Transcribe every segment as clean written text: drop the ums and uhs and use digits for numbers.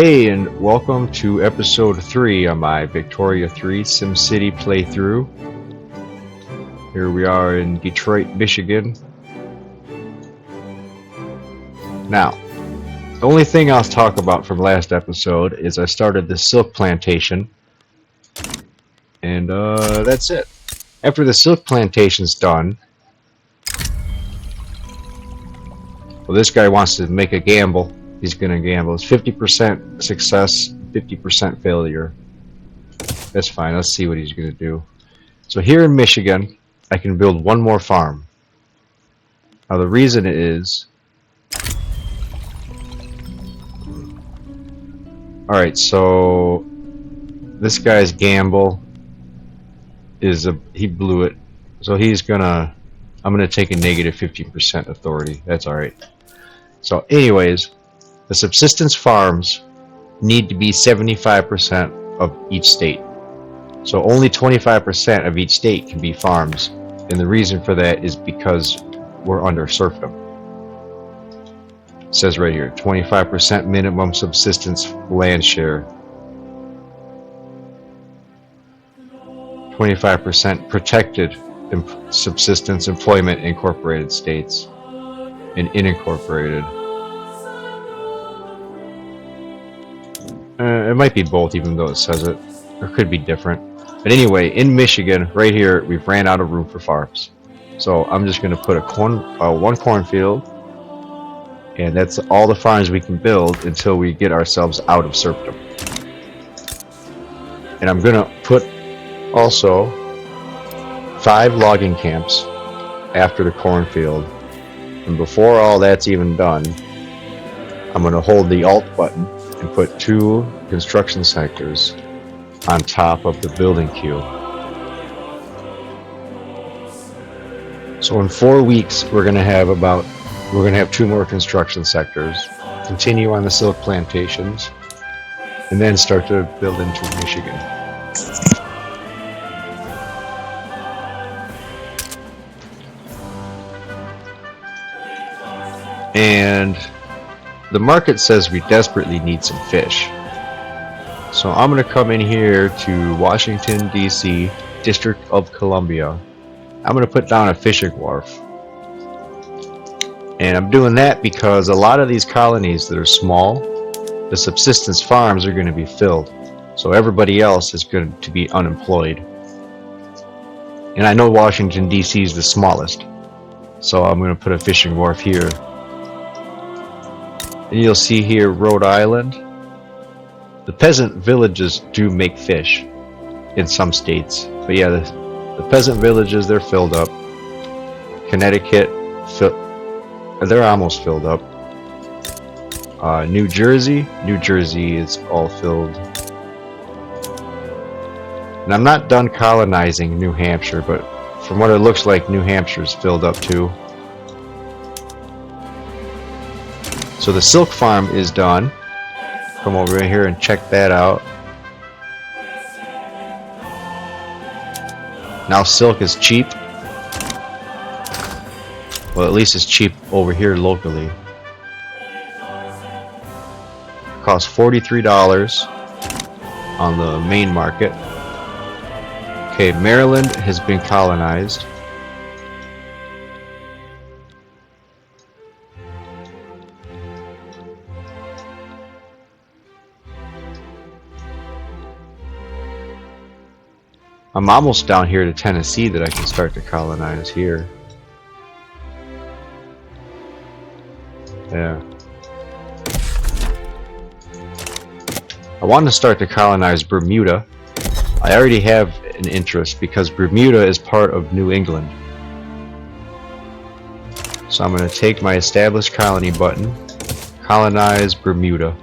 Hey, and welcome to episode 3 of my Victoria 3 Simcity playthrough. Here we are in Detroit, Michigan. Now, the only thing I'll talk about from last episode is I started the silk plantation. And that's it. After the silk plantation's done, well, this guy wants to make a gamble. He's going to gamble. It's 50% success, 50% failure. That's fine. Let's see what he's going to do. So here in Michigan, I can build one more farm. Now the reason is, alright, so this guy's gamble is he blew it. So I'm gonna take a negative 50% authority. That's alright. So anyways, the subsistence farms need to be 75% of each state. So only 25% of each state can be farms. And the reason for that is because we're under serfdom. It says right here, 25% minimum subsistence land share. 25% protected subsistence employment in incorporated states and unincorporated. It might be both, even though it says it. Or it could be different. But anyway, in Michigan, right here, we've ran out of room for farms. So I'm just going to put one cornfield, and that's all the farms we can build until we get ourselves out of serfdom. And I'm going to put also 5 logging camps after the cornfield. And before all that's even done, I'm going to hold the Alt button and put 2 construction sectors on top of the building queue. So in 4 weeks, we're going to have 2 more construction sectors, continue on the silk plantations, and then start to build into Michigan. And the market says we desperately need some fish. So I'm going to come in here to Washington, D.C., District of Columbia. I'm going to put down a fishing wharf. And I'm doing that because a lot of these colonies that are small, the subsistence farms are going to be filled. So everybody else is going to be unemployed. And I know Washington, D.C. is the smallest. So I'm going to put a fishing wharf here. And you'll see here Rhode Island. The peasant villages do make fish in some states. But yeah, the peasant villages, they're filled up. Connecticut, they're almost filled up. New Jersey is all filled. And I'm not done colonizing New Hampshire, but from what it looks like, New Hampshire's filled up too. So the silk farm is done. Come over here and check that out. Now silk is cheap. Well, at least it's cheap over here locally. It costs $43 on the main market. Okay, Maryland has been colonized. I'm almost down here to Tennessee that I can start to colonize here. Yeah. I want to start to colonize Bermuda. I already have an interest because Bermuda is part of New England. So I'm going to take my established colony button, colonize Bermuda.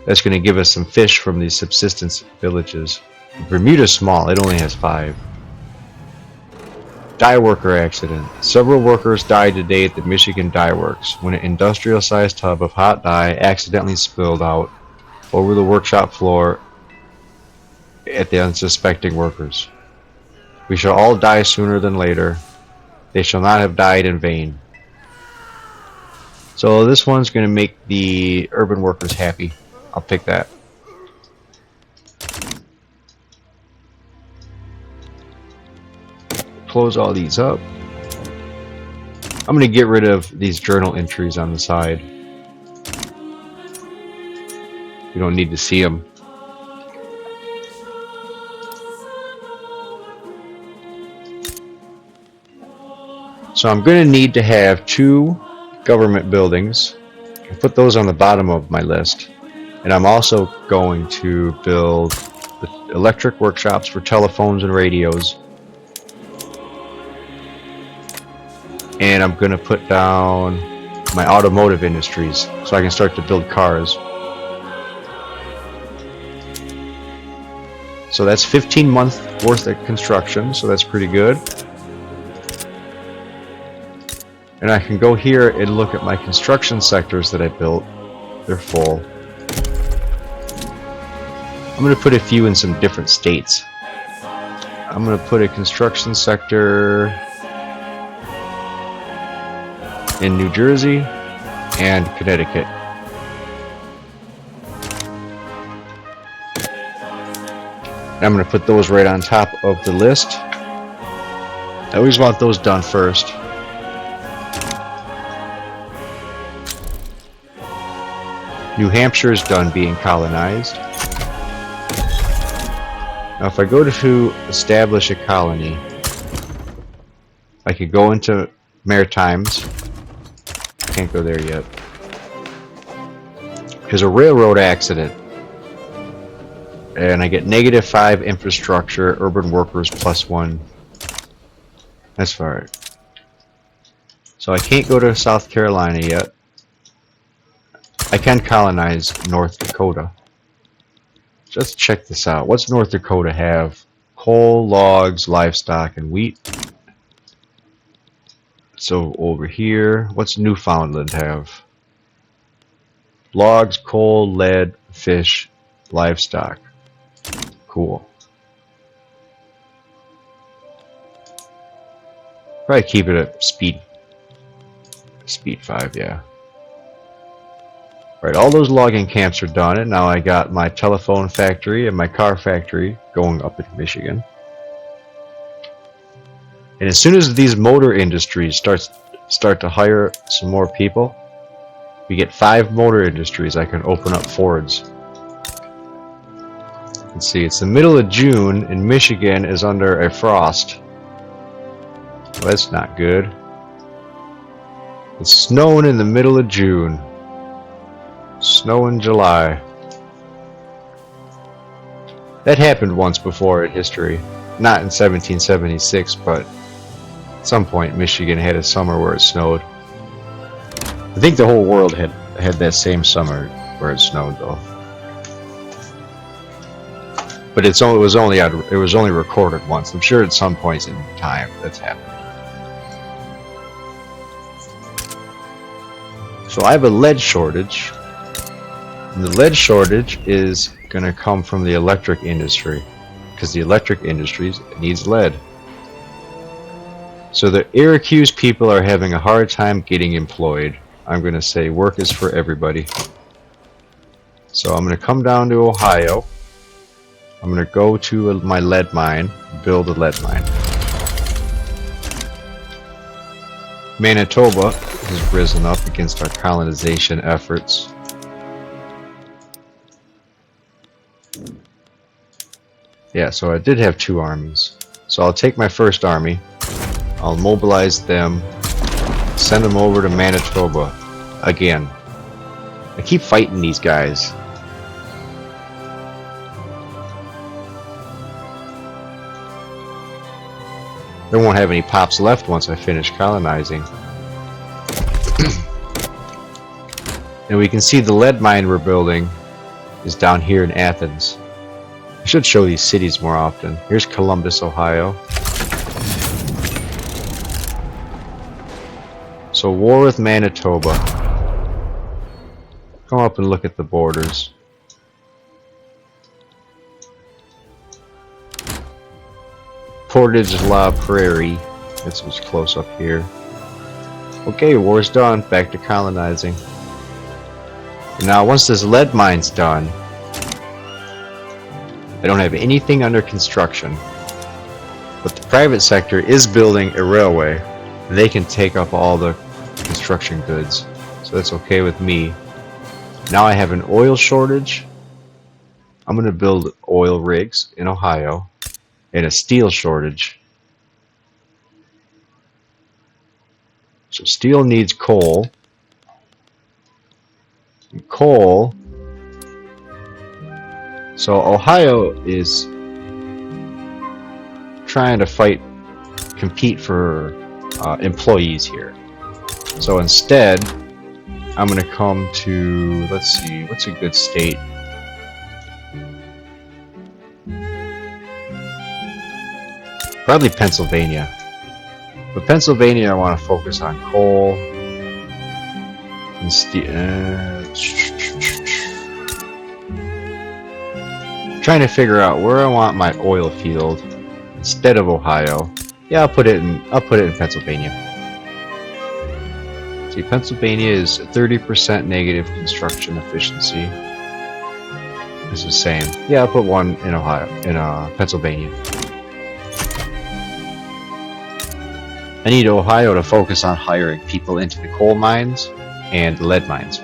That's going to give us some fish from these subsistence villages. Bermuda's small, it only has 5. Dye worker accident. Several workers died today at the Michigan Dye Works when an industrial-sized tub of hot dye accidentally spilled out over the workshop floor at the unsuspecting workers. We shall all die sooner than later. They shall not have died in vain. So this one's going to make the urban workers happy. I'll pick that. Close all these up. I'm going to get rid of these journal entries on the side. You don't need to see them. So I'm going to need to have 2 government buildings. I'll put those on the bottom of my list. And I'm also going to build the electric workshops for telephones and radios. And I'm going to put down my automotive industries so I can start to build cars. So that's 15 months worth of construction, so that's pretty good. And I can go here and look at my construction sectors that I built. They're full. I'm going to put a few in some different states. I'm going to put a construction sector in New Jersey and Connecticut. And I'm going to put those right on top of the list. I always want those done first. New Hampshire is done being colonized. Now if I go to establish a colony, I could go into Maritimes. Can't go there yet. There's a railroad accident. And I get -5 infrastructure, urban workers +1. That's fine. So I can't go to South Carolina yet. I can colonize North Dakota. Let's check this out. What's North Dakota have? Coal, logs, livestock, and wheat. So over here, what's Newfoundland have? Logs, coal, lead, fish, livestock. Cool. Probably keep it at speed 5, yeah. Right, all those logging camps are done, and now I got my telephone factory and my car factory going up in Michigan. And as soon as these motor industries start to hire some more people, we get 5 motor industries. I can open up Fords. Let's see, it's the middle of June and Michigan is under a frost. Well, that's not good. It's snowing in the middle of June. Snow in July. That happened once before in history. Not in 1776, but at some point Michigan had a summer where it snowed. I think the whole world had that same summer where it snowed though. But it was only recorded once. I'm sure at some points in time that's happened. So I have a lead shortage. And the lead shortage is going to come from the electric industry, because the electric industry needs lead. So the Syracuse people are having a hard time getting employed. I'm going to say work is for everybody. So I'm going to come down to Ohio. I'm going to go to my lead mine, build a lead mine. Manitoba has risen up against our colonization efforts. Yeah, so I did have 2 armies. So I'll take my first army, I'll mobilize them, send them over to Manitoba again. I keep fighting these guys. There won't have any pops left once I finish colonizing. And we can see the lead mine we're building is down here in Athens. I should show these cities more often. Here's Columbus, Ohio. So war with Manitoba. Come up and look at the borders. Portage la Prairie. That's what's close up here. Okay, war's done. Back to colonizing. Now, once this lead mine's done, I don't have anything under construction. But the private sector is building a railway. They can take up all the construction goods. So that's okay with me. Now I have an oil shortage. I'm going to build oil rigs in Ohio. And a steel shortage. So steel needs coal. And coal. So Ohio is trying to compete for employees here. So instead, I'm going to come to, let's see, what's a good state? Probably Pennsylvania. But Pennsylvania, I want to focus on coal and steel. Trying to figure out where I want my oil field instead of Ohio. Yeah, I'll put it in Pennsylvania. See, Pennsylvania is 30% negative construction efficiency. It's the same. Yeah, I'll put one in Ohio, in Pennsylvania. I need Ohio to focus on hiring people into the coal mines and lead mines.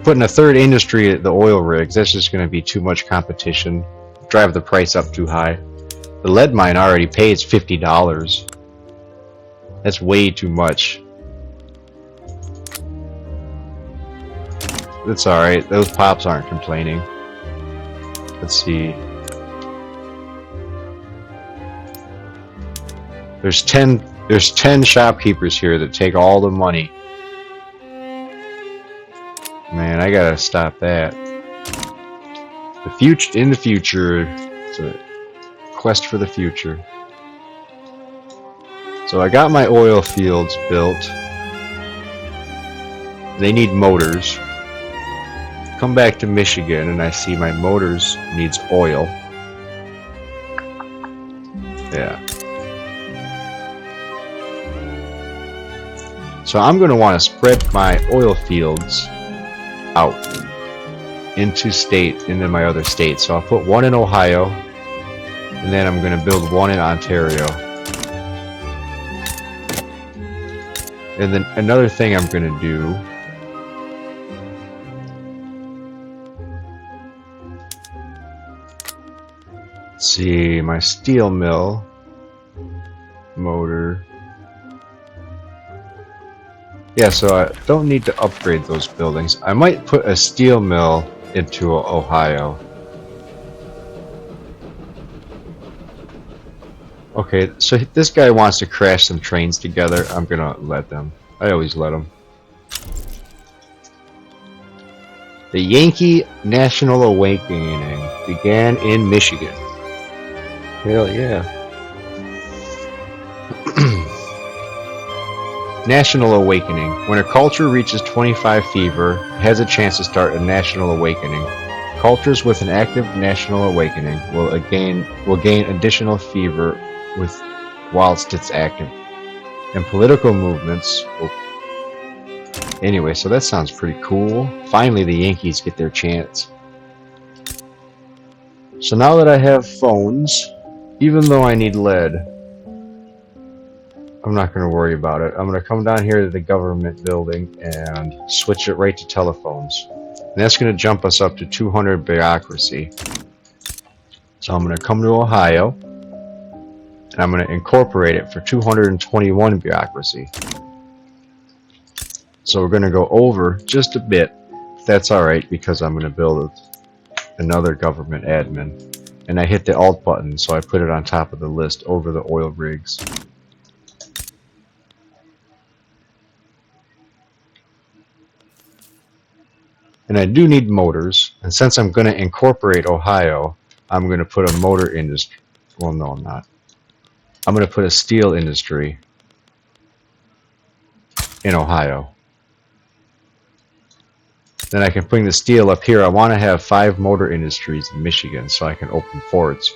Putting a third industry, the oil rigs, that's just going to be too much competition. Drive the price up too high. The lead mine already pays $50. That's way too much. That's alright, those pops aren't complaining. Let's see. There's 10 shopkeepers here that take all the money. Man, I gotta stop that. In the future, it's a quest for the future. So I got my oil fields built. They need motors. Come back to Michigan and I see my motors needs oil. Yeah. So I'm going to want to spread my oil fields out into my other states. So I'll put one in Ohio, and then I'm going to build one in Ontario. And then another thing I'm going to do, let's see, my steel mill motor. Yeah, so I don't need to upgrade those buildings. I might put a steel mill into Ohio. Okay, so this guy wants to crash some trains together. I'm gonna let them. I always let them. The Yankee National Awakening began in Michigan. Hell yeah. National Awakening. When a culture reaches 25 fever, it has a chance to start a national awakening. Cultures with an active national awakening will gain additional fever whilst it's active. And political movements will... Anyway, so that sounds pretty cool. Finally, the Yankees get their chance. So now that I have phones, even though I need lead, I'm not going to worry about it. I'm going to come down here to the government building and switch it right to telephones. And that's going to jump us up to 200 bureaucracy. So I'm going to come to Ohio, and I'm going to incorporate it for 221 bureaucracy. So we're going to go over just a bit. That's alright, because I'm going to build another government admin. And I hit the Alt button, so I put it on top of the list over the oil rigs. And I do need motors, and since I'm going to incorporate Ohio, I'm going to put a motor industry. Well, no, I'm not. I'm going to put a steel industry in Ohio. Then I can bring the steel up here. I want to have 5 motor industries in Michigan so I can open Fords.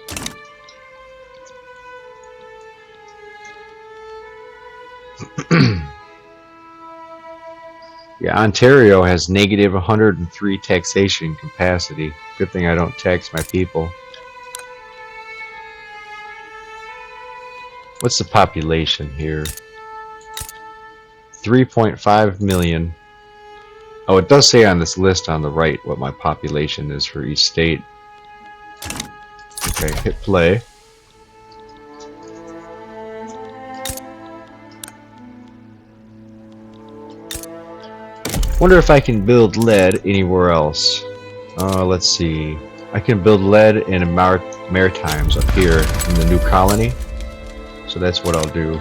Yeah, Ontario has negative 103 taxation capacity. Good thing I don't tax my people. What's the population here? 3.5 million. Oh, it does say on this list on the right what my population is for each state. Okay, hit play. Wonder if I can build lead anywhere else. Let's see. I can build lead in Maritimes up here in the new colony. So that's what I'll do.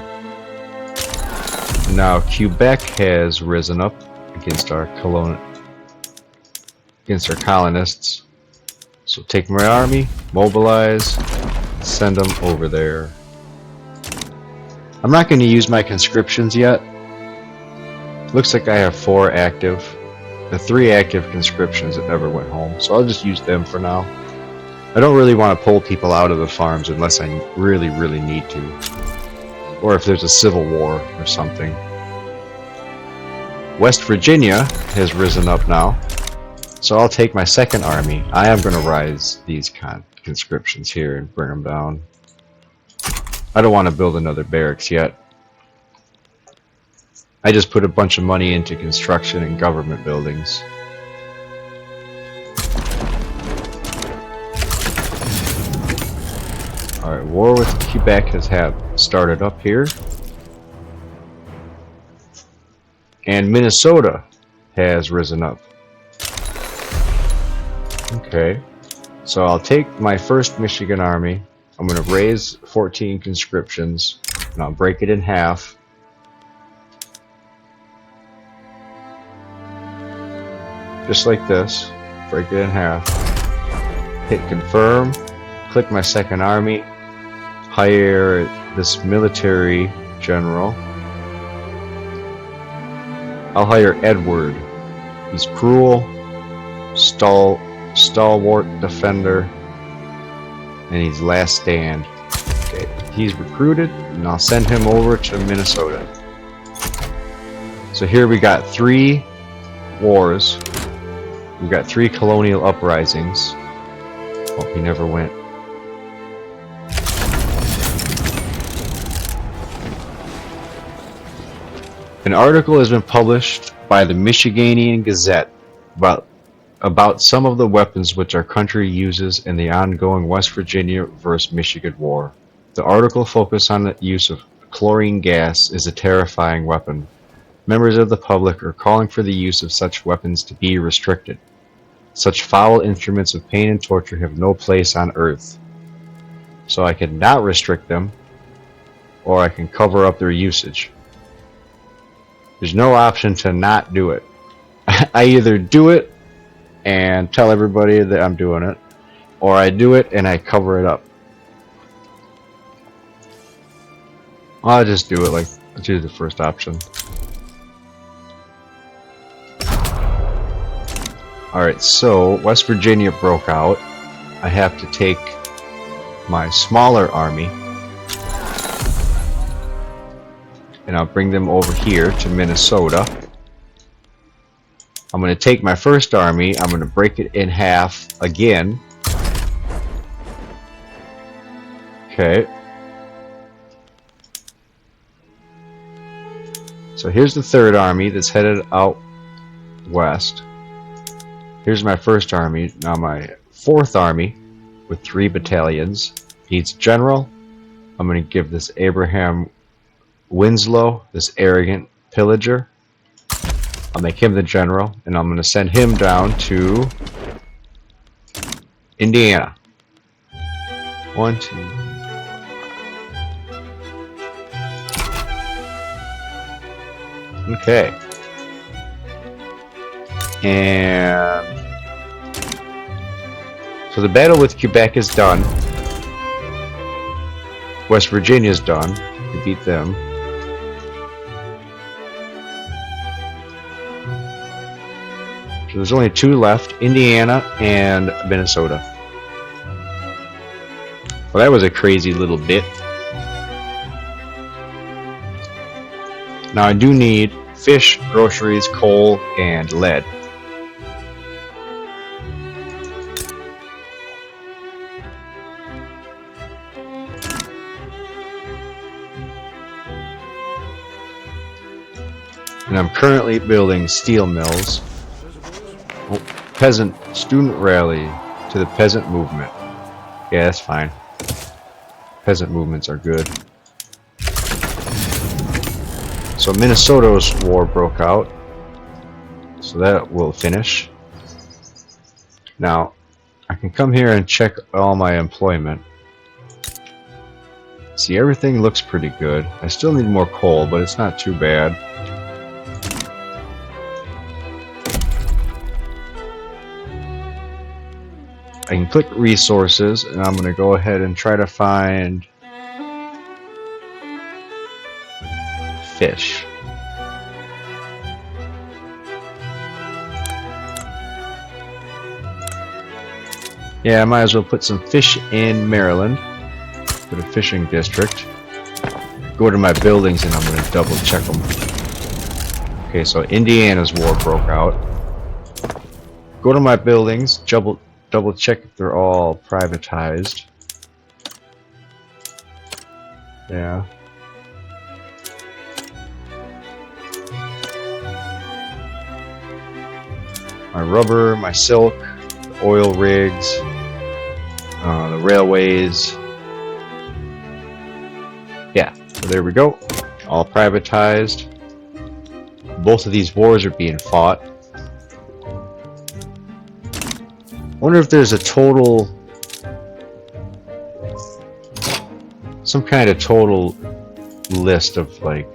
Now Quebec has risen up against our colonists. So take my army, mobilize, send them over there. I'm not going to use my conscriptions yet. Looks like I have 4 active. The 3 active conscriptions that never went home, so I'll just use them for now. I don't really want to pull people out of the farms unless I really, really need to. Or if there's a civil war or something. West Virginia has risen up now, so I'll take my 2nd army. I am going to rise these conscriptions here and bring them down. I don't want to build another barracks yet. I just put a bunch of money into construction and government buildings. Alright, war with Quebec has started up here. And Minnesota has risen up. Okay, so I'll take my 1st Michigan Army. I'm going to raise 14 conscriptions, and I'll break it in half. Just like this. Break it in half. Hit confirm. Click my 2nd army. Hire this military general. I'll hire Edward. He's cruel, stalwart defender, and he's last stand. Okay, he's recruited, and I'll send him over to Minnesota. So here we got 3 wars. We got 3 colonial uprisings. Oh, he never went. An article has been published by the Michiganian Gazette about some of the weapons which our country uses in the ongoing West Virginia versus Michigan War. The article focused on the use of chlorine gas as a terrifying weapon. Members of the public are calling for the use of such weapons to be restricted. Such foul instruments of pain and torture have no place on earth. So I can not restrict them, or I can cover up their usage. There's no option to not do it. I either do it and tell everybody that I'm doing it, or I do it and I cover it up. I'll just do it like, let's do the first option. Alright, so West Virginia broke out. I have to take my smaller army, and I'll bring them over here to Minnesota. I'm going to take my 1st army, I'm going to break it in half again. Okay. So here's the 3rd army that's headed out west. Here's my 1st army. Now my 4th army with 3 battalions needs general. I'm going to give this Abraham Winslow, this arrogant pillager. I'll make him the general, and I'm going to send him down to Indiana. 1, 2. Okay. And so the battle with Quebec is done. West Virginia is done. We beat them. So there's only 2 left, Indiana and Minnesota. Well, that was a crazy little bit. Now I do need fish, groceries, coal, and lead. And I'm currently building steel mills. Oh, peasant student rally to the peasant movement. Yeah, that's fine. Peasant movements are good. So Minnesota's war broke out. So that will finish. Now, I can come here and check all my employment. See, everything looks pretty good. I still need more coal, but it's not too bad. I can click resources, and I'm going to go ahead and try to find fish. Yeah, I might as well put some fish in Maryland. Put a fishing district. Go to my buildings and I'm going to double check them. Okay, so Indiana's war broke out. Go to my buildings, double check if they're all privatized. Yeah. My rubber, my silk, the oil rigs, the railways. Yeah, so there we go. All privatized. Both of these wars are being fought. I wonder if there's a total, some kind of total list of like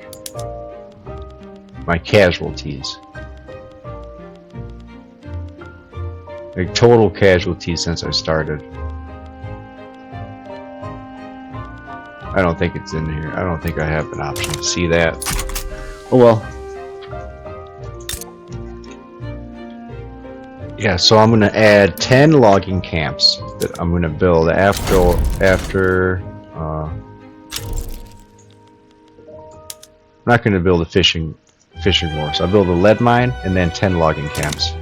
my casualties. Like total casualties since I started. I don't think it's in here. I don't think I have an option to see that. Oh well. Yeah, so I'm gonna add 10 logging camps that I'm gonna build after. I'm not gonna build a fishing war, so I'll build a lead mine and then 10 logging camps.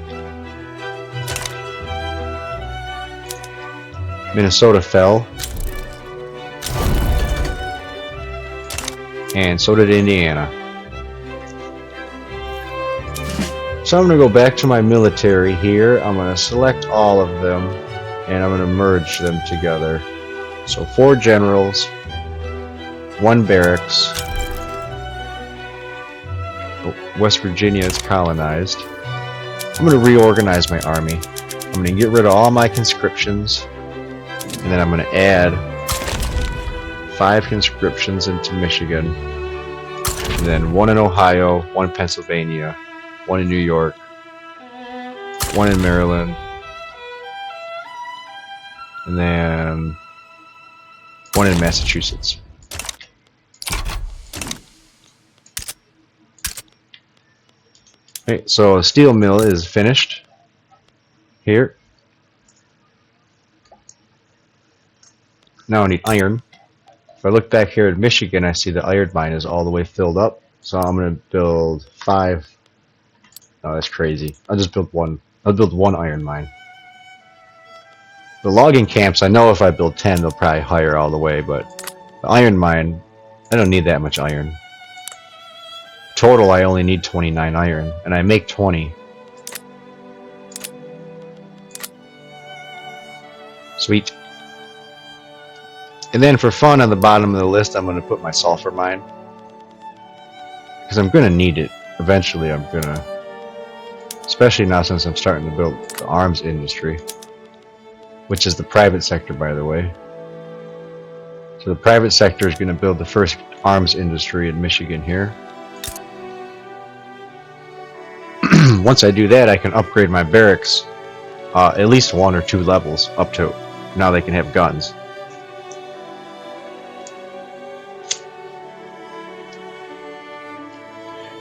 Minnesota fell, and so did Indiana. So I'm going to go back to my military here. I'm going to select all of them and I'm going to merge them together. So 4 generals, 1 barracks. West Virginia is colonized. I'm going to reorganize my army. I'm going to get rid of all my conscriptions. And then I'm going to add 5 conscriptions into Michigan. And then 1 in Ohio, 1 in Pennsylvania, 1 in New York, 1 in Maryland, and then 1 in Massachusetts. Okay, so the steel mill is finished here. Now I need iron. If I look back here at Michigan, I see the iron mine is all the way filled up. So I'm going to build 5. Oh, that's crazy. I'll just build 1. I'll build 1 iron mine. The logging camps, I know if I build 10, they'll probably hire all the way, but the iron mine, I don't need that much iron. Total, I only need 29 iron, and I make 20. Sweet. And then for fun, on the bottom of the list, I'm going to put my sulfur mine. Because I'm going to need it. Eventually, I'm going to... Especially now since I'm starting to build the arms industry. Which is the private sector, by the way. So the private sector is going to build the first arms industry in Michigan here. Once I do that, I can upgrade my barracks at least 1 or 2 levels up to... Now they can have guns.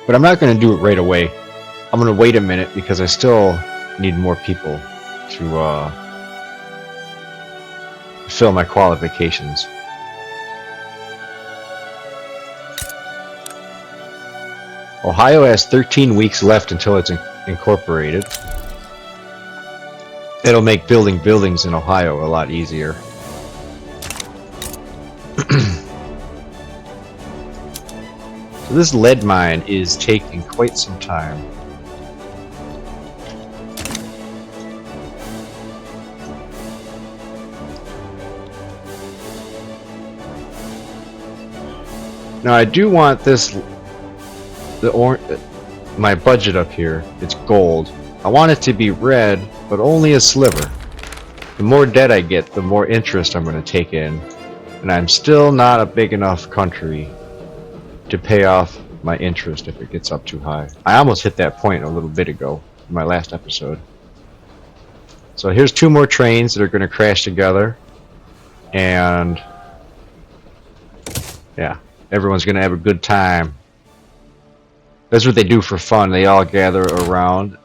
But I'm not going to do it right away. I'm going to wait a minute because I still need more people to fill my qualifications. Ohio has 13 weeks left until it's incorporated. It'll make building buildings in Ohio a lot easier. So this lead mine is taking quite some time. Now I do want this, my budget up here, it's gold. I want it to be red, but only a sliver. The more debt I get, the more interest I'm going to take in. And I'm still not a big enough country to pay off my interest if it gets up too high. I almost hit that point a little bit ago in my last episode. So here's 2 more trains that are going to crash together. And yeah, everyone's going to have a good time. That's what they do for fun. They all gather around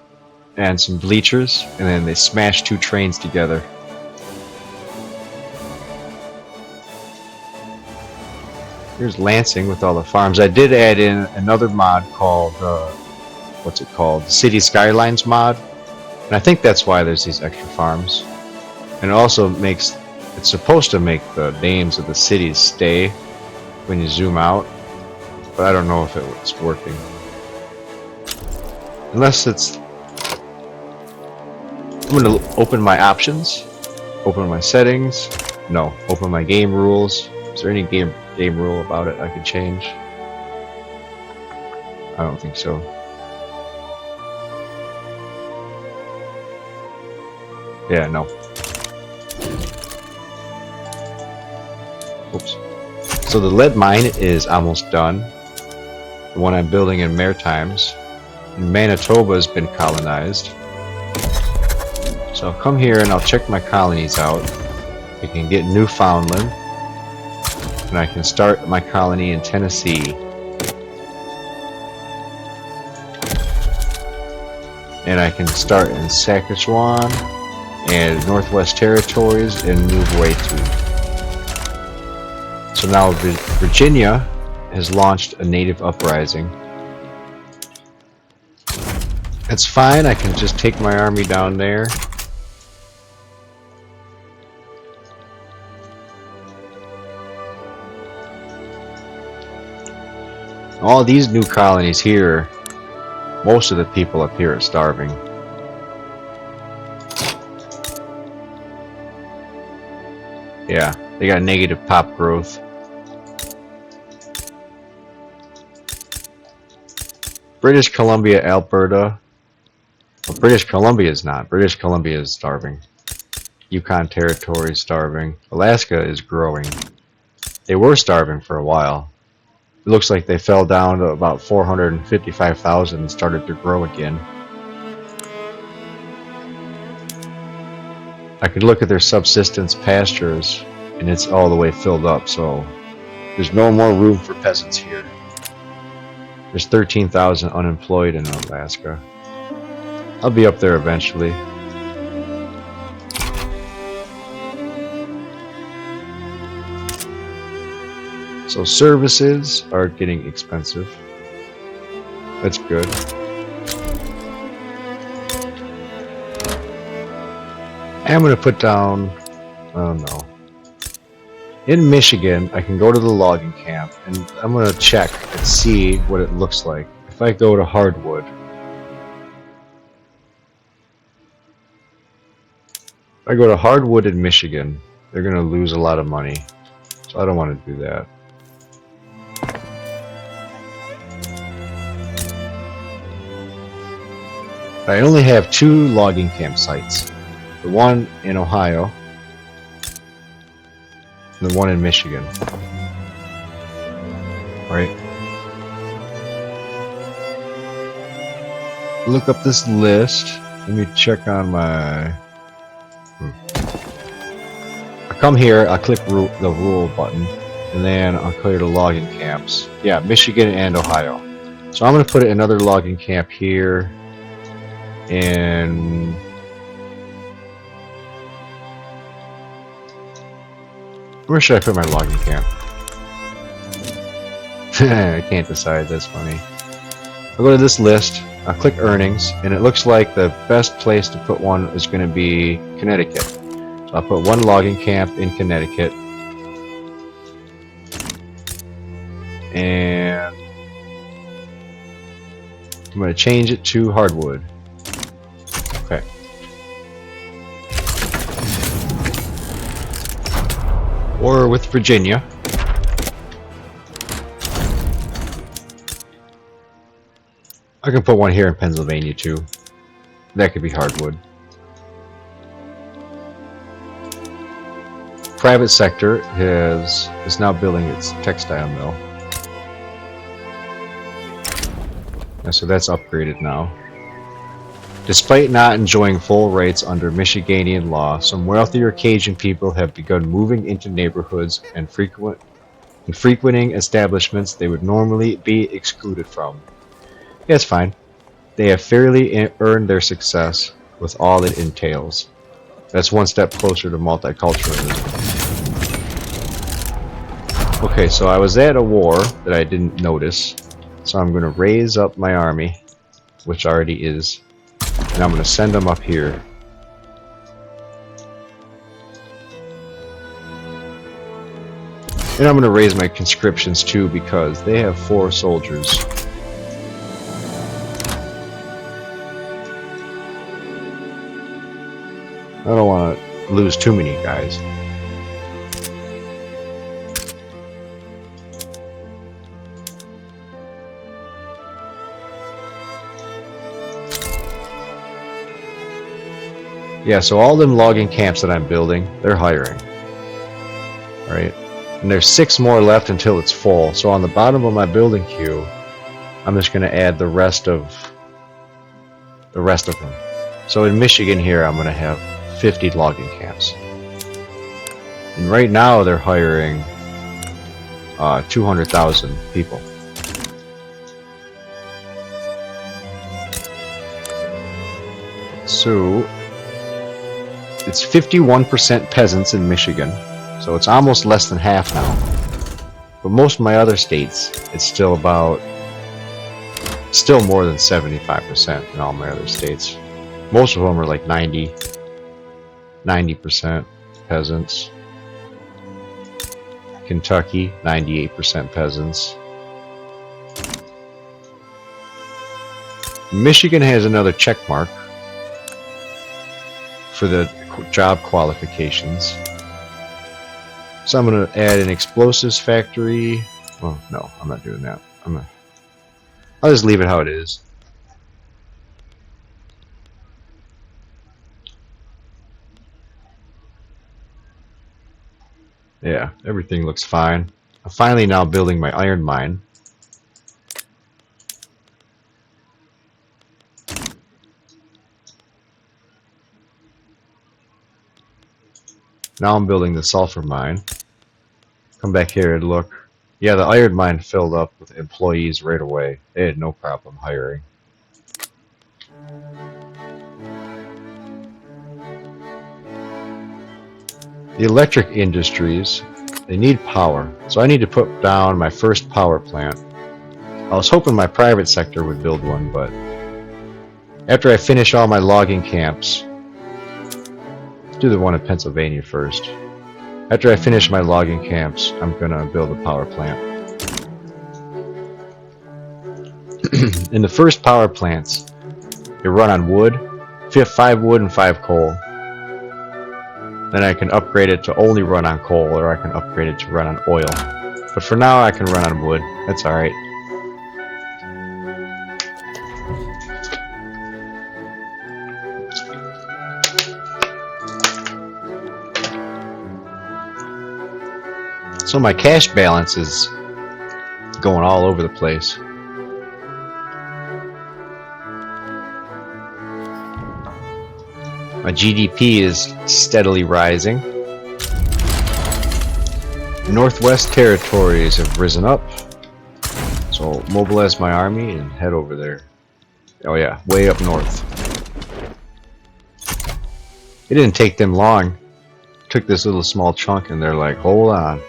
and some bleachers, and then they smash 2 trains together. Here's Lansing with all the farms. I did add in another mod called, what's it called? City Skylines mod. And I think that's why there's these extra farms. And it also makes, it's supposed to make the names of the cities stay when you zoom out. But I don't know if it's working. Unless it's... I'm going to open my options. Open my settings. No. Open my game rules. Is there any game rule about it I could change? I don't think so. Yeah, no. Oops. So the lead mine is almost done. The one I'm building in Maritimes. And Manitoba has been colonized. So I'll come here and I'll check my colonies out. I can get Newfoundland. And I can start my colony in Tennessee. And I can start in Saskatchewan and Northwest Territories and move way to. So now Virginia has launched a native uprising. That's fine, I can just take my army down there. All these new colonies here, most of the people up here are starving. Yeah, they got negative pop growth. British Columbia, Alberta. Well, British Columbia is not. British Columbia is starving. Yukon Territory is starving. Alaska is growing. They were starving for a while. It looks like they fell down to about 455,000 and started to grow again. I could look at their subsistence pastures and it's all the way filled up, so there's no more room for peasants here. There's 13,000 unemployed in Alaska. I'll be up there eventually. So services are getting expensive. That's good. I'm going to put down, oh no. In Michigan, I can go to the logging camp and I'm going to check and see what it looks like. If I go to hardwood, if I go to hardwood in Michigan, they're going to lose a lot of money. So I don't want to do that. I only have 2 logging campsites. The one in Ohio and the one in Michigan. Right. Look up this list. Let me check on my... I come here, I click the rule button, and then I'll clear the logging camps. Yeah, Michigan and Ohio. So I'm going to put another logging camp here. And where should I put my logging camp? I can't decide, that's funny. I'll go to this list, I'll click earnings, and it looks like the best place to put one is going to be Connecticut. So I'll put one logging camp in Connecticut. And I'm going to change it to hardwood. Okay. Or with Virginia. I can put one here in Pennsylvania too. That could be hardwood. Private sector is now building its textile mill. And so that's upgraded now. Despite not enjoying full rights under Michiganian law, some wealthier Cajun people have begun moving into neighborhoods and frequenting establishments they would normally be excluded from. Yeah, it's fine. They have fairly earned their success with all it entails. That's one step closer to multiculturalism. Okay, so I was at a war that I didn't notice, so I'm going to raise up my army, which already is, and I'm going to send them up here. And I'm going to raise my conscriptions too, because they have 4 soldiers. I don't want to lose too many guys. Yeah, so all them logging camps that I'm building, they're hiring. Right? And there's 6 more left until it's full. So on the bottom of my building queue, I'm just going to add the rest of them. So in Michigan here, I'm going to have 50 logging camps. And right now they're hiring 200,000 people. So it's 51% peasants in Michigan, so it's almost less than half now. But most of my other states, it's still more than 75% in all my other states. Most of them are like 90% peasants. Kentucky, 98% peasants. Michigan has another check mark for the job qualifications. So I'm going to add an explosives factory. Well, no, I'm not doing that. I'll just leave it how it is. Yeah, everything looks fine. I'm finally now building my iron mine. Now I'm building the sulfur mine. Come back here and look. Yeah, the iron mine filled up with employees right away. They had no problem hiring. The electric industries, they need power. So I need to put down my first power plant. I was hoping my private sector would build one, but after I finish all my logging camps, let's do the one in Pennsylvania first. After I finish my logging camps, I'm gonna build a power plant. In the first power plants, they run on wood, 5 wood and 5 coal. Then I can upgrade it to only run on coal, or I can upgrade it to run on oil. But for now, I can run on wood. That's alright. So my cash balance is going all over the place. My GDP is steadily rising. Northwest territories have risen up. So mobilize my army and head over there. Oh yeah, way up north. It didn't take them long. Took this little small chunk and they're like, hold on.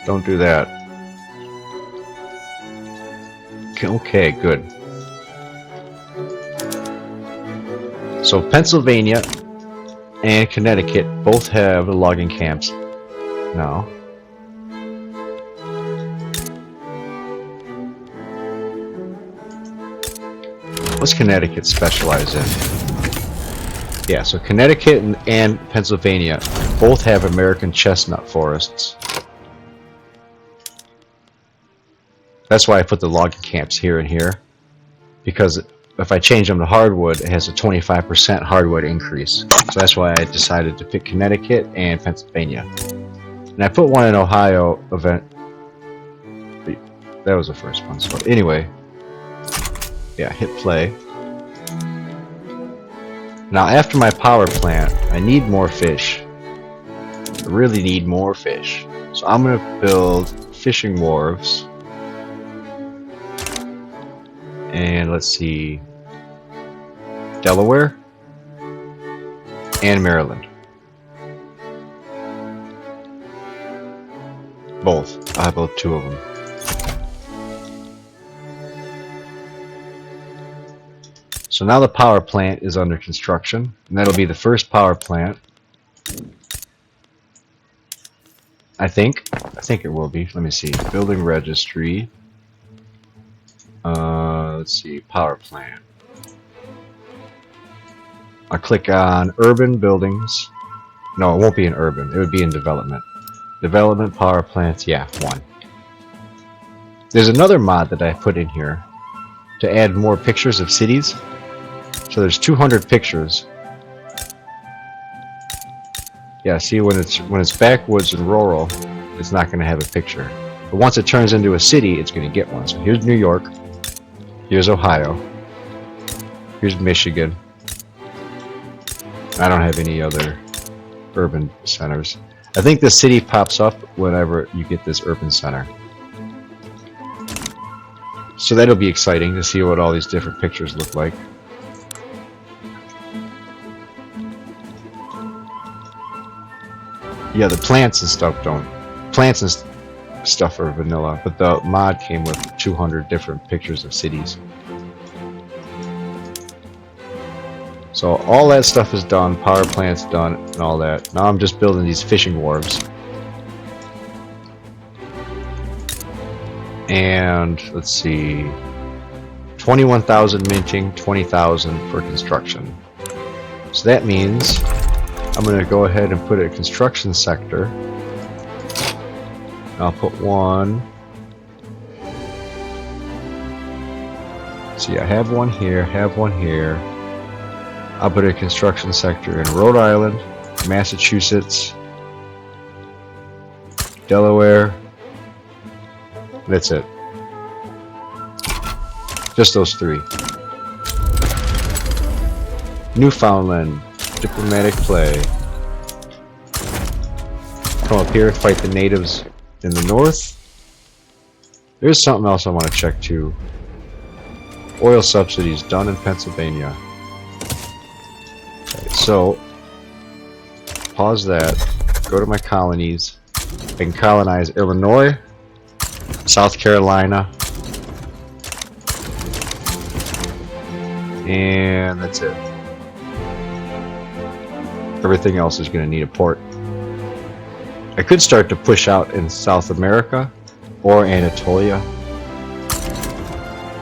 Don't do that. Okay, good. So Pennsylvania and Connecticut both have logging camps now. What's Connecticut specialize in? Yeah, so Connecticut and Pennsylvania both have American chestnut forests. That's why I put the logging camps here and here, because if I change them to hardwood, it has a 25% hardwood increase. So that's why I decided to pick Connecticut and Pennsylvania. And I put one in Ohio event. That was the first one. So anyway, yeah, hit play. Now after my power plant, I need more fish. I really need more fish. So I'm going to build fishing wharves. And let's see, Delaware and Maryland. Both. I have both two of them. So now the power plant is under construction, and that'll be the first power plant. I think it will be. Let me see. Building registry. Let's see. Power plant. I'll click on urban buildings. No, it won't be in urban. It would be in development. Development power plants. Yeah, one. There's another mod that I put in here to add more pictures of cities. So there's 200 pictures. Yeah, see, when it's backwoods and rural, it's not going to have a picture. But once it turns into a city, it's going to get one. So here's New York. Here's Ohio. Here's Michigan. I don't have any other urban centers. I think the city pops up whenever you get this urban center. So that'll be exciting to see what all these different pictures look like. Yeah, the plants and stuff don't. Plants and stuff are vanilla, but the mod came with 200 different pictures of cities. So all that stuff is done, power plant's done, and all that. Now I'm just building these fishing wharves. And let's see, 21,000 minting, 20,000 for construction. So that means I'm going to go ahead and put a construction sector. I'll put one. See, I have one here, have one here. I'll put a construction sector in Rhode Island, Massachusetts, Delaware. That's it. Just those three. Newfoundland, diplomatic play. Come up here, fight the natives in the north. There's something else I want to check too. Oil subsidies done in Pennsylvania. Okay, so pause that. Go to my colonies. I can colonize Illinois, South Carolina, and that's it. Everything else is going to need a port. I could start to push out in South America or Anatolia.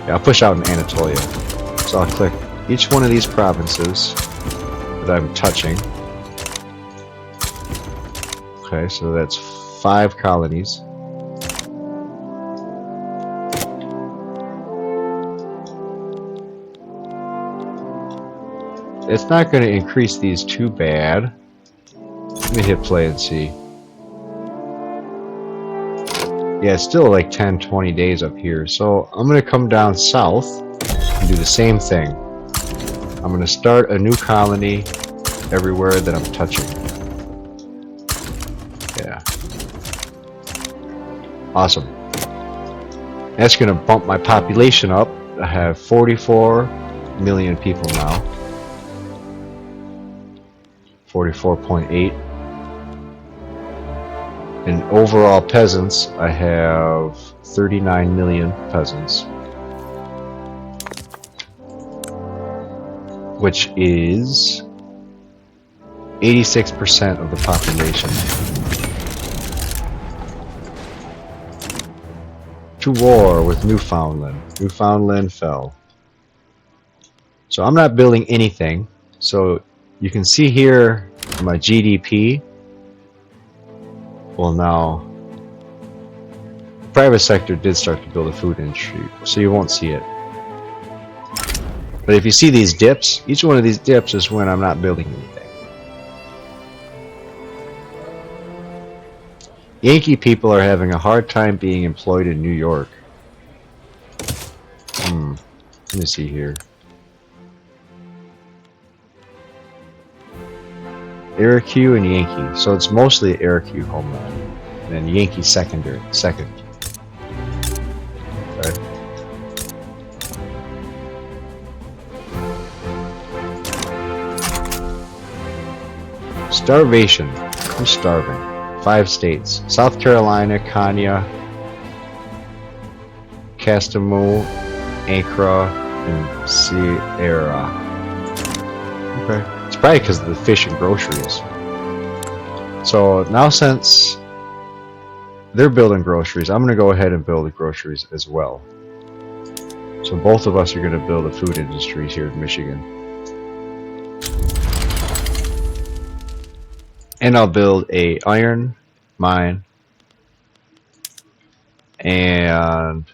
Yeah, I'll push out in Anatolia. So I'll click each one of these provinces that I'm touching. Okay, so that's 5 colonies. It's not going to increase these too bad. Let me hit play and see. Yeah, it's still like 10-20 days up here. So I'm going to come down south and do the same thing. I'm going to start a new colony everywhere that I'm touching. Yeah. Awesome. That's going to bump my population up. I have 44 million people now. 44.8. In overall peasants, I have 39 million peasants. which is 86% of the population. To war with Newfoundland. Newfoundland fell. So I'm not building anything. So you can see here my GDP. Well, now private sector did start to build a food industry, so you won't see it. But if you see these dips, each one of these dips is when I'm not building anything. Yankee people are having a hard time being employed in New York. Let me see here. Iroquois and Yankee. So it's mostly Iroquois homeland. And then Yankee second. Okay. Starvation. Who's starving? 5 states. South Carolina, Kenya, Castamo, Ankara, and Sierra. Okay. It's probably because of the fish and groceries. So now since they're building groceries, I'm going to go ahead and build the groceries as well. So both of us are going to build a food industry here in Michigan. And I'll build a iron mine, and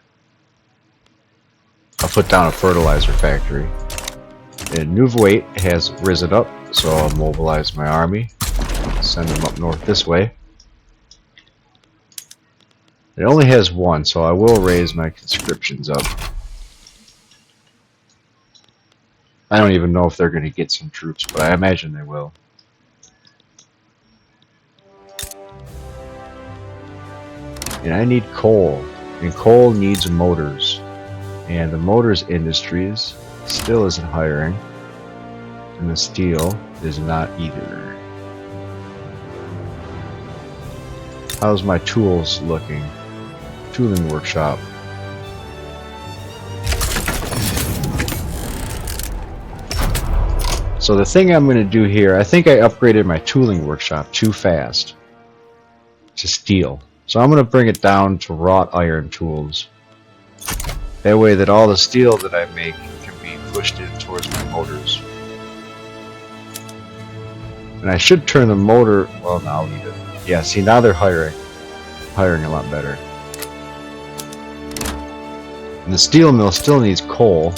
I'll put down a fertilizer factory. And Nuvwait has risen up, so I'll mobilize my army, send them up north this way. It only has 1, so I will raise my conscriptions up. I don't even know if they're going to get some troops, but I imagine they will. And I need coal, and coal needs motors, and the motors industries still isn't hiring, and the steel is not either. How's my tools looking? Tooling workshop. So the thing I'm going to do here, I think I upgraded my tooling workshop too fast to steel. So I'm going to bring it down to wrought iron tools. That way that all the steel that I make can be pushed in towards my motors. And I should turn the motor, well, now I'll leave it. Yeah, see, now they're hiring a lot better. And the steel mill still needs coal.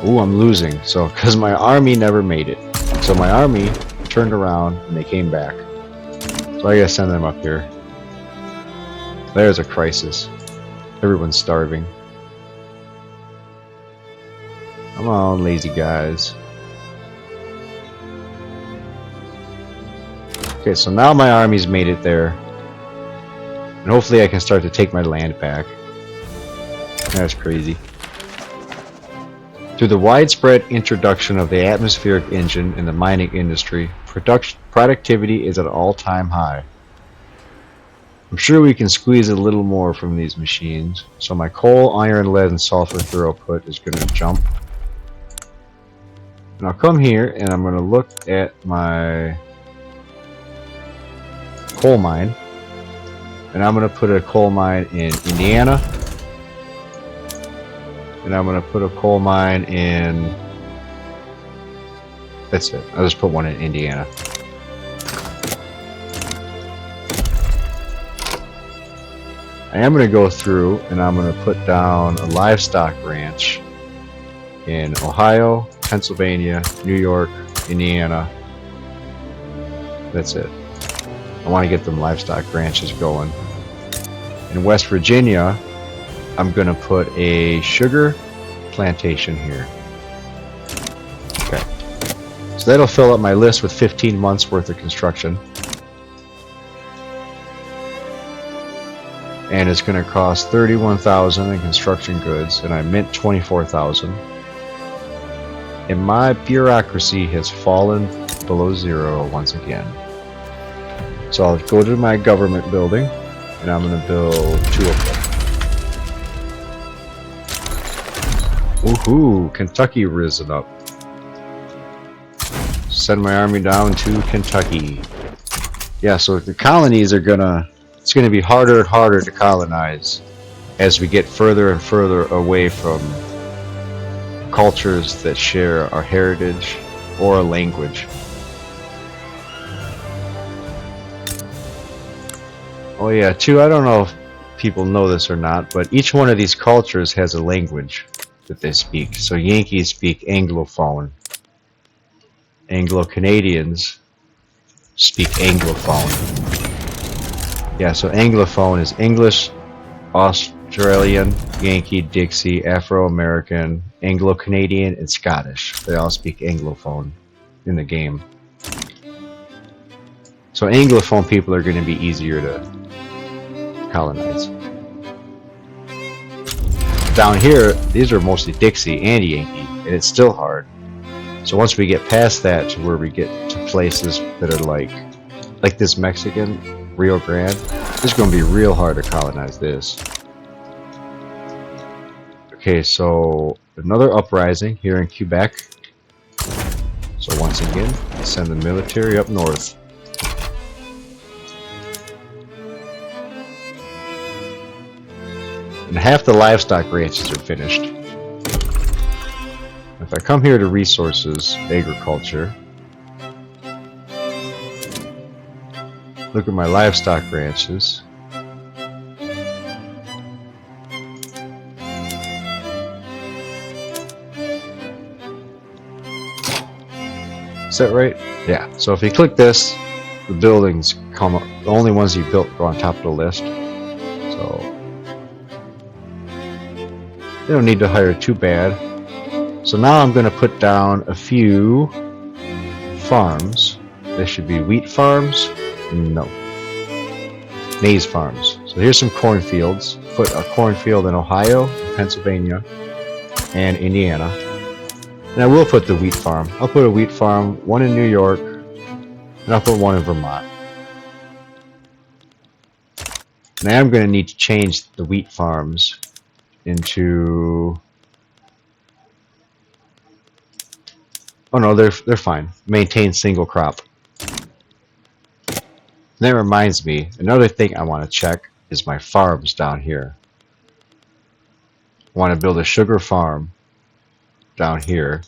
Ooh, I'm losing. So, because my army never made it. So my army turned around and they came back. So I gotta send them up here. There's a crisis. Everyone's starving. Come on, lazy guys. Okay, so now my army's made it there. And hopefully I can start to take my land back. That's crazy. Through the widespread introduction of the atmospheric engine in the mining industry, productivity is at an all-time high. I'm sure we can squeeze a little more from these machines, so my coal, iron, lead, and sulfur throughput is going to jump. And I'll come here and I'm going to look at my coal mine, and I'm going to put a coal mine in Indiana. And I'm going to put a coal mine in... That's it. I'll just put one in Indiana. I am going to go through and I'm going to put down a livestock ranch in Ohio, Pennsylvania, New York, Indiana. That's it. I want to get them livestock ranches going. In West Virginia, I'm going to put a sugar plantation here. Okay. So that'll fill up my list with 15 months worth of construction. And it's going to cost $31,000 in construction goods, and I mint $24,000. And my bureaucracy has fallen below 0 once again. So I'll go to my government building, and I'm going to build 2 of them. Woohoo! Kentucky risen up. Send my army down to Kentucky. Yeah, so the colonies are it's gonna be harder and harder to colonize as we get further and further away from cultures that share our heritage or a language. Oh yeah, too, I don't know if people know this or not, but each one of these cultures has a language that they speak. So Yankees speak Anglophone. Anglo-Canadians speak Anglophone. Yeah, so Anglophone is English, Australian, Yankee, Dixie, Afro-American, Anglo-Canadian, and Scottish. They all speak Anglophone in the game. So Anglophone people are going to be easier to colonize. Down here, these are mostly Dixie and Yankee, and it's still hard. So once we get past that to where we get to places that are like this Mexican, Rio Grande, it's going to be real hard to colonize this. Okay, so another uprising here in Quebec. So once again, send the military up north. And half the livestock ranches are finished. If I come here to resources, agriculture, look at my livestock ranches. Is that right? Yeah. So if you click this, the buildings come up. The only ones you built go on top of the list. So they don't need to hire too bad. So now I'm going to put down a few farms. They should be wheat farms. No. Maize farms. So here's some cornfields. Put a cornfield in Ohio, Pennsylvania, and Indiana. And I will put the wheat farm. I'll put a wheat farm, one in New York, and I'll put one in Vermont. Now I'm going to need to change the wheat farms into... Oh no, they're fine. Maintain single crop. And that reminds me, another thing I want to check is my farms down here. I want to build a sugar farm down here.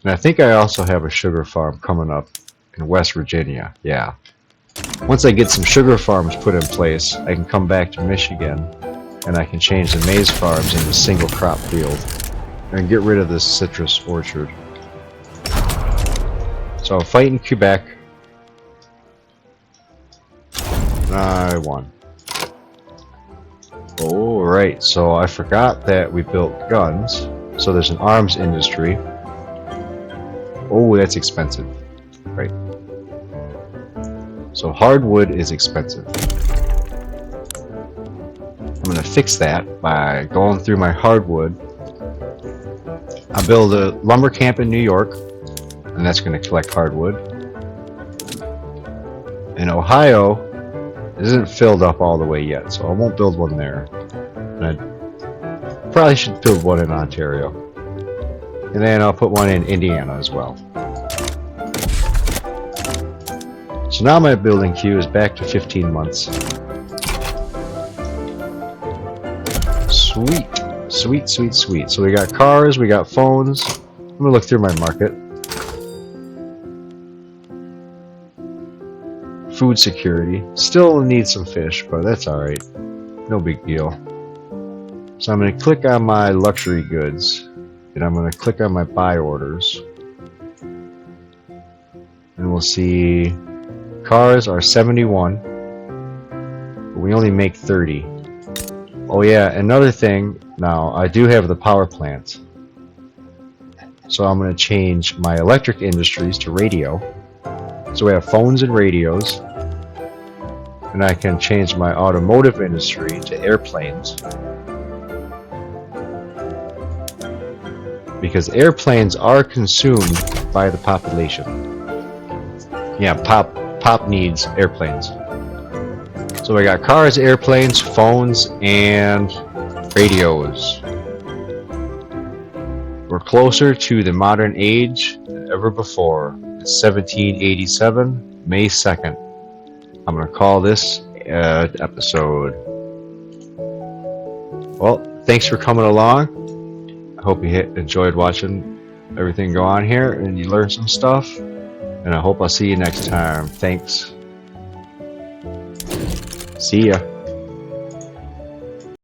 And I think I also have a sugar farm coming up in West Virginia. Yeah. Once I get some sugar farms put in place, I can come back to Michigan and I can change the maize farms into single crop field and get rid of this citrus orchard. So fighting Quebec. I won. Alright, so I forgot that we built guns. So there's an arms industry. Oh, that's expensive. Right. So hardwood is expensive. I'm going to fix that by going through my hardwood. I'll build a lumber camp in New York, and that's going to collect hardwood. And Ohio isn't filled up all the way yet, so I won't build one there. And I probably should build one in Ontario. And then I'll put one in Indiana as well. So now my building queue is back to 15 months. Sweet. Sweet, sweet, sweet. So we got cars, we got phones. I'm gonna look through my market. Food security. Still need some fish, but that's alright. No big deal. So I'm gonna click on my luxury goods. And I'm gonna click on my buy orders. And we'll see cars are 71. But we only make 30. Oh yeah, another thing, now I do have the power plant. So I'm going to change my electric industries to radio. So we have phones and radios. And I can change my automotive industry to airplanes. Because airplanes are consumed by the population. Yeah, Pop needs airplanes. So I got cars, airplanes, phones, and radios. We're closer to the modern age than ever before. It's 1787, May 2nd. I'm going to call this episode. Well, thanks for coming along. I hope you enjoyed watching everything go on here and you learned some stuff. And I hope I'll see you next time. Thanks. See ya.